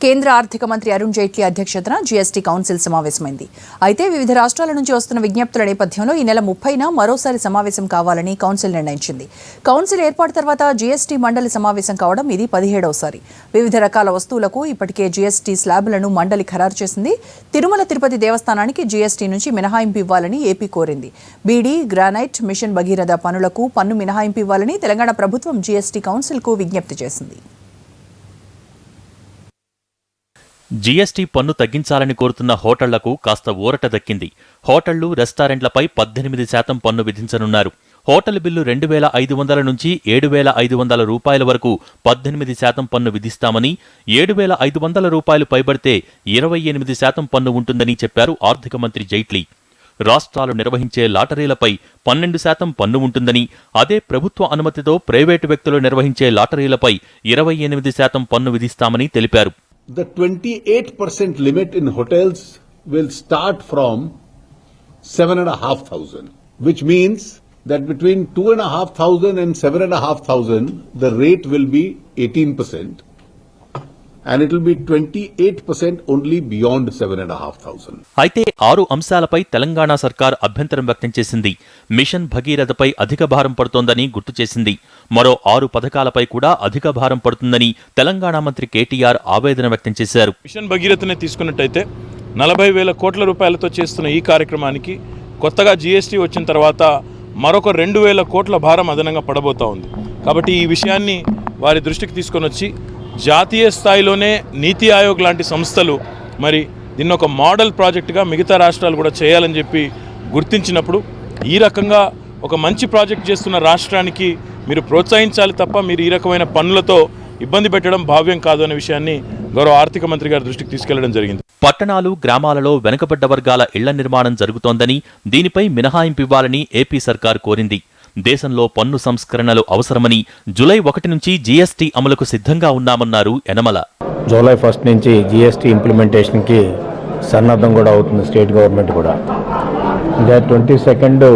కేంద్ర ఆర్థిక మంత్రి అరుణ్ జైట్లీ అధ్యక్షతన జీఎస్టీ కౌన్సిల్ సమావేశమైంది. అయితే వివిధ రాష్ట్రాల నుంచి వస్తున్న విజ్ఞప్తుల నేపథ్యంలో ఈ నెల 30న మరోసారి సమావేశం కావాలని కౌన్సిల్ నిర్ణయించింది. కౌన్సిల్ ఏర్పాటు తర్వాత జీఎస్టీ మండలి సమావేశం కావడం ఇది 17వసారి. వివిధ రకాల వస్తువులకు ఇప్పటికే జీఎస్టీ స్లాబులను మండలి ఖరారు చేసింది. తిరుమల తిరుపతి దేవస్థానానికి జీఎస్టీ నుంచి మినహాయింపు ఇవ్వాలని ఏపీ కోరింది. బీడీ, గ్రానైట్, మిషన్ భగీరథ పనులకు పన్ను మినహాయింపు ఇవ్వాలని తెలంగాణ ప్రభుత్వం జీఎస్టీ కౌన్సిల్కు విజ్ఞప్తి చేసింది. జీఎస్టీ పన్ను తగ్గించాలని కోరుతున్న హోటళ్లకు కాస్త ఊరట దక్కింది. హోటళ్లు, రెస్టారెంట్లపై 18% పన్ను విధించనున్నారు. హోటల్ బిల్లు 2,500 నుంచి 7,500 రూపాయల వరకు 18% పన్ను విధిస్తామని, 7,500 రూపాయలు పైబడితే 28% పన్ను ఉంటుందని చెప్పారు ఆర్థిక మంత్రి జైట్లీ. రాష్ట్రాలు నిర్వహించే లాటరీలపై 12% పన్ను ఉంటుందని, అదే ప్రభుత్వ అనుమతితో ప్రైవేటు వ్యక్తులు నిర్వహించే లాటరీలపై 28% పన్ను విధిస్తామని తెలిపారు. The 28% limit in hotels will start from 7,500, which means that between 2,500 and 7,500, the rate will be 18%, and it will be 28% only beyond 7,500. అయితే 6 అంశాలపై తెలంగాణ సర్కార్ అభ్యంతరం వ్యక్తం చేసింది. మిషన్ భగీరథపై అధిక భారం పడుతోందని గుర్తు చేసింది. మరో 6 పథకాలపై కూడా అధిక భారం పడుతుందని తెలంగాణ మంత్రి కేటీఆర్ ఆవేదన వ్యక్తం చేశారు. మిషన్ భగీరథనే తీసుకున్నట్టయితే 40,000 కోట్ల రూపాయలతో చేస్తున్న ఈ కార్యక్రమానికి కొత్తగా జీఎస్టీ వచ్చిన తర్వాత మరొక 2,000 కోట్ల భారం అదనంగా పడబోతా ఉంది. కాబట్టి ఈ విషయాన్ని వారి దృష్టికి తీసుకొని వచ్చి జాతీయ స్థాయిలోనే నీతి ఆయోగ్ లాంటి సంస్థలు మరి దీన్ని ఒక మోడల్ ప్రాజెక్టుగా మిగతా రాష్ట్రాలు కూడా చేయాలని చెప్పి గుర్తించినప్పుడు ఈ రకంగా ఒక మంచి ప్రాజెక్ట్ చేస్తున్న రాష్ట్రానికి మీరు ప్రోత్సహించాలి తప్ప మీరు ఈ రకమైన పనులతో ఇబ్బంది పెట్టడం భావ్యం కాదు అనే విషయాన్ని గౌరవ ఆర్థిక మంత్రి గారి దృష్టికి తీసుకెళ్లడం జరిగింది. పట్టణాలు, గ్రామాలలో వెనుకబడ్డ వర్గాల ఇళ్ల నిర్మాణం జరుగుతోందని, దీనిపై మినహాయింపు ఇవ్వాలని ఏపీ సర్కార్ కోరింది. దేశంలో పన్ను సంస్కరణలు అవసరమని జూలై 1 నుంచి జీఎస్టీ అమలుకు సిద్ధంగా ఉన్నామన్నారు యనమల. జూలై 1 నుంచి జీఎస్టీ ఇంప్లిమెంటేషన్కి సన్నద్ధం కూడా అవుతుంది స్టేట్ గవర్నమెంట్ కూడా. ఇంకా 22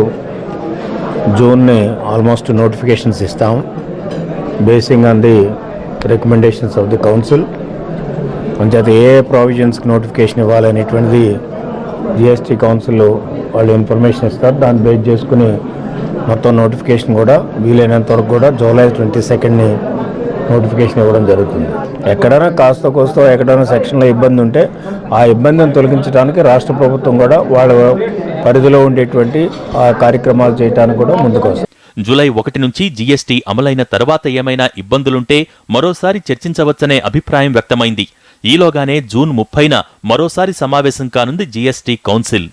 జూన్ని ఆల్మోస్ట్ నోటిఫికేషన్స్ ఇస్తాం basing on the recommendations of the council. అంచేత ఏ ప్రావిజన్స్కి నోటిఫికేషన్ ఇవ్వాలనేటువంటిది జిఎస్టీ కౌన్సిల్ వాళ్ళు ఇన్ఫర్మేషన్ ఇస్తారు. దాన్ని బేస్ చేసుకుని మొత్తం నోటిఫికేషన్ కూడా వీలైనంత వరకు కూడా జూలై 22ని నోటిఫికేషన్ ఇవ్వడం జరుగుతుంది. ఎక్కడైనా కాస్త కోస్తో ఎక్కడైనా సెక్షన్లో ఇబ్బంది ఉంటే ఆ ఇబ్బందిని తొలగించడానికి రాష్ట్ర ప్రభుత్వం కూడా వాళ్ళ పరిధిలో ఉండేటువంటి ఆ కార్యక్రమాలు చేయడానికి కూడా ముందుకు వస్తుంది. జూలై 1 నుంచి జీఎస్టీ అమలైన తర్వాత ఏమైనా ఇబ్బందులుంటే మరోసారి చర్చించవచ్చనే అభిప్రాయం వ్యక్తమైంది. ఈలోగానే జూన్ 30న మరోసారి సమావేశం కానుంది జీఎస్టీ కౌన్సిల్.